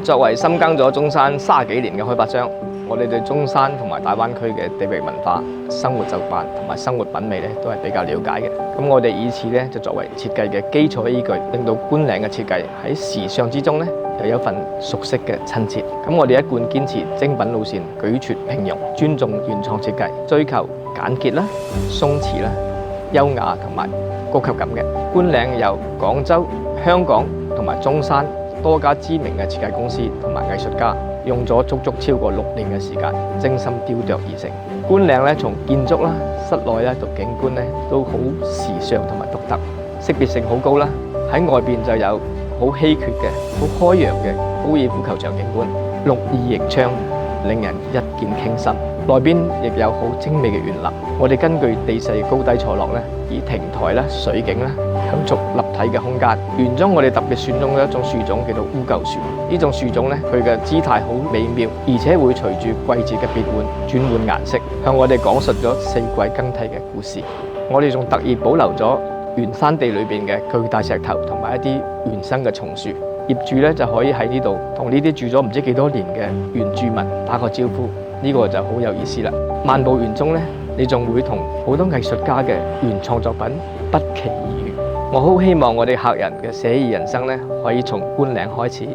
作為深耕咗中山30幾年嘅開發商，我哋對中山同埋大灣區嘅地域文化、生活習慣同埋生活品味咧，都係比較了解嘅。咁我哋以此咧就作為設計嘅基礎依據，令到觀嶺嘅設計喺時尚之中咧又有一份熟悉嘅親切。咁我哋一貫堅持精品路線，舉絕平庸，尊重原創設計，追求簡潔啦、鬆弛啦、優雅同埋高級感嘅。觀嶺由廣州、香港同埋中山多家知名嘅設計公司同埋藝術家，用咗足足超過6年嘅時間，精心雕琢而成。觀嶺咧，從建築啦、室內咧到景觀咧，都好時尚同埋獨特，識別性好高啦。喺外邊就有好稀缺嘅、好開揚嘅高爾夫球場景觀，綠意盈窗，令人一見傾心。內邊亦有好精美嘅園林。我哋根據地勢高低錯落咧，以亭台啦、水景啦，構築立體嘅空間。園中我哋特別選中嘅一種樹種叫做烏桕樹。呢種樹種咧，佢嘅姿態好美妙，而且會隨住季節嘅變換轉換顏色，向我哋講述咗4季更替嘅故事。我哋仲特意保留咗原山地裏邊嘅巨大石頭同埋一啲原生嘅松樹。業主咧就可以喺呢度同呢啲住咗唔知幾多年嘅原住民打個招呼，呢個就好有意思啦。漫步園中咧，你仲會同好多藝術家嘅原創作品不期而遇。我好希望我哋客人嘅寫意人生咧，可以從觀嶺開始。